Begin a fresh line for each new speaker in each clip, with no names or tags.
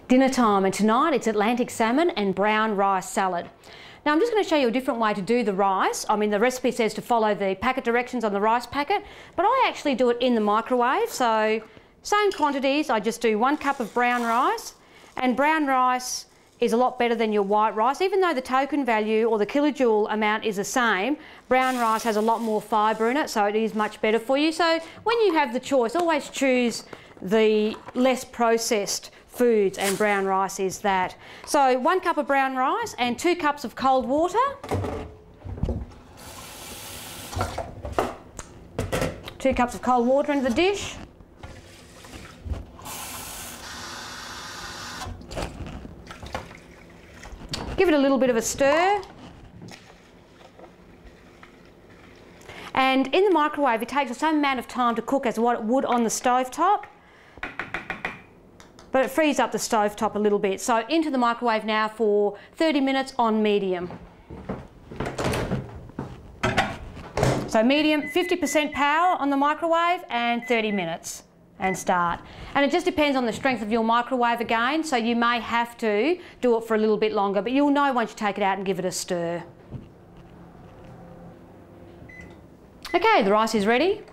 Dinner time, and tonight it's Atlantic salmon and brown rice salad. Now I'm just going to show you a different way to do the rice. I mean, the recipe says to follow the packet directions on the rice packet, but I actually do it in the microwave. So same quantities, I just do 1 cup of brown rice, and brown rice is a lot better than your white rice. Even though the token value or the kilojoule amount is the same, brown rice has a lot more fibre in it, so it is much better for you. So when you have the choice, always choose the less processed foods, and brown rice is that. So 1 cup of brown rice and 2 cups of cold water. 2 cups of cold water into the dish. Give it a little bit of a stir. And in the microwave it takes the same amount of time to cook as what it would on the stovetop, but it frees up the stovetop a little bit. So into the microwave now for 30 minutes on medium. So medium, 50% power on the microwave and 30 minutes and start. And it just depends on the strength of your microwave again, so you may have to do it for a little bit longer, but you'll know once you take it out and give it a stir. Okay, the rice is ready.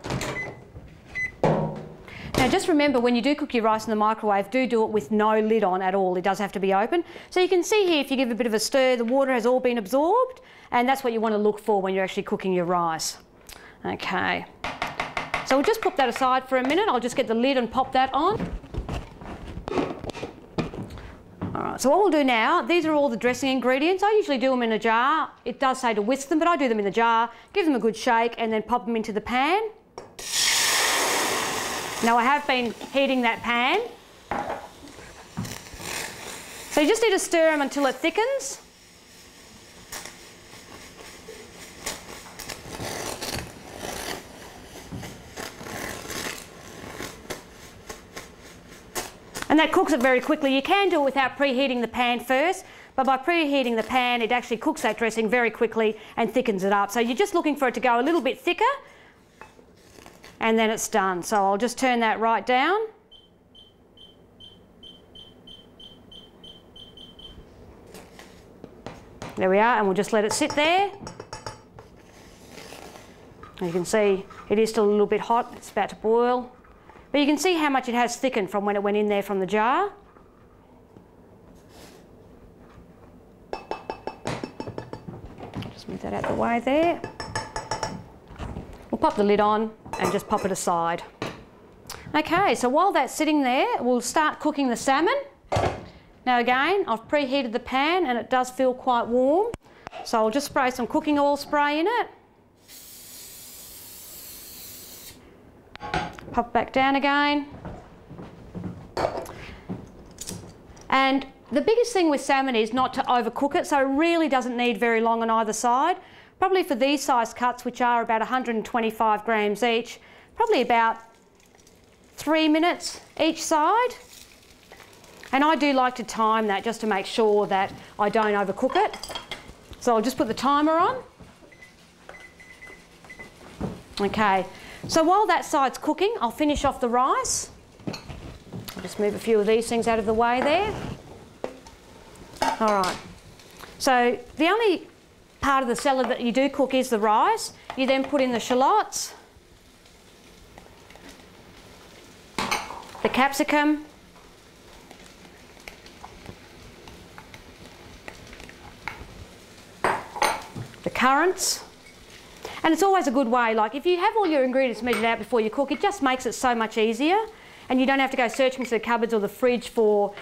Now just remember, when you do cook your rice in the microwave, do it with no lid on at all. It does have to be open. So you can see here, if you give a bit of a stir, the water has all been absorbed, and that's what you want to look for when you're actually cooking your rice. Okay, so we'll just put that aside for a minute. I'll just get the lid and pop that on. Alright, so what we'll do now, these are all the dressing ingredients. I usually do them in a jar. It does say to whisk them, but I do them in the jar, give them a good shake, and then pop them into the pan. Now I have been heating that pan. So you just need to stir them until it thickens. And that cooks it very quickly. You can do it without preheating the pan first, but by preheating the pan it actually cooks that dressing very quickly and thickens it up. So you're just looking for it to go a little bit thicker, and then it's done. So I'll just turn that right down. There we are, and we'll just let it sit there. You can see it is still a little bit hot, it's about to boil. But you can see how much it has thickened from when it went in there from the jar. Just move that out of the way there. We'll pop the lid on and just pop it aside. Okay, so while that's sitting there, we'll start cooking the salmon. Now again, I've preheated the pan and it does feel quite warm, so I'll just spray some cooking oil spray in it. Pop back down again. And the biggest thing with salmon is not to overcook it, so it really doesn't need very long on either side. Probably for these size cuts, which are about 125 grams each, probably about 3 minutes each side. And I do like to time that just to make sure that I don't overcook it. So I'll just put the timer on. Okay, so while that side's cooking, I'll finish off the rice. I'll just move a few of these things out of the way there. All right, so the only part of the salad that you do cook is the rice. You then put in the shallots, the capsicum, the currants. And it's always a good way, like if you have all your ingredients measured out before you cook, it just makes it so much easier, and you don't have to go searching through the cupboards or the fridge for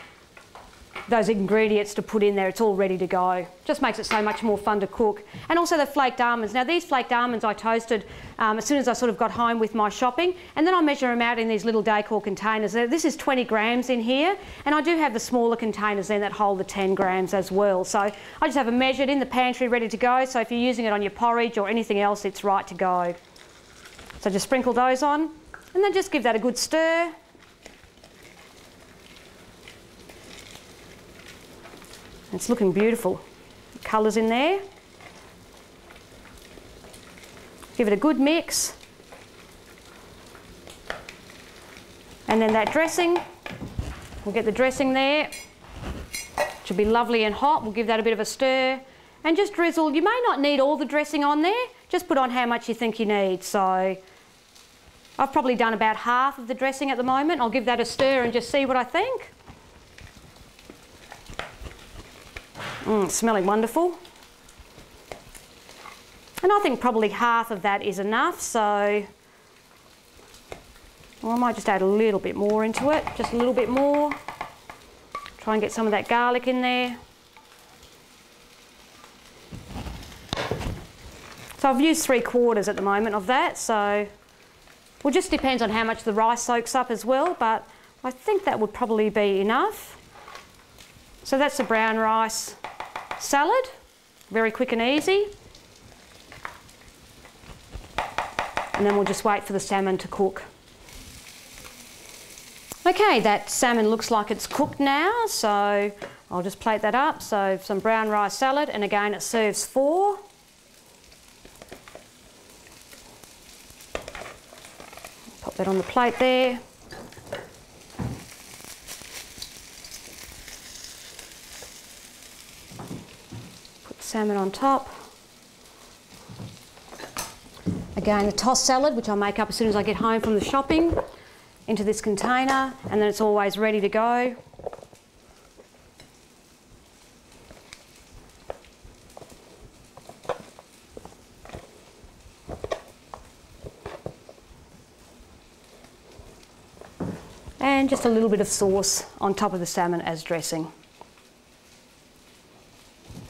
those ingredients to put in there. It's all ready to go. Just makes it so much more fun to cook. And also the flaked almonds. Now these flaked almonds I toasted as soon as I sort of got home with my shopping, and then I measure them out in these little decor containers. This is 20 grams in here, and I do have the smaller containers then that hold the 10 grams as well. So I just have them measured in the pantry ready to go, so if you're using it on your porridge or anything else, it's right to go. So just sprinkle those on, and then just give that a good stir. It's looking beautiful. The colours in there. Give it a good mix. And then that dressing, we'll get the dressing there. Should be lovely and hot. We'll give that a bit of a stir and just drizzle. You may not need all the dressing on there. Just put on how much you think you need. So I've probably done about half of the dressing at the moment. I'll give that a stir and just see what I think. It's smelling wonderful. And I think probably half of that is enough, so well, I might just add a little bit more into it, just a little bit more. Try and get some of that garlic in there. So I've used 3/4 at the moment of that, so well, just depends on how much the rice soaks up as well, but I think that would probably be enough. So that's the brown rice salad, very quick and easy. And then we'll just wait for the salmon to cook. Okay, that salmon looks like it's cooked now, so I'll just plate that up. So some brown rice salad, and again it serves 4. Pop that on the plate there. Put the salmon on top. Again, a tossed salad, which I'll make up as soon as I get home from the shopping, into this container, and then it's always ready to go. And just a little bit of sauce on top of the salmon as dressing.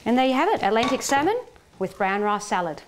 And there you have it, Atlantic salmon with brown rice salad.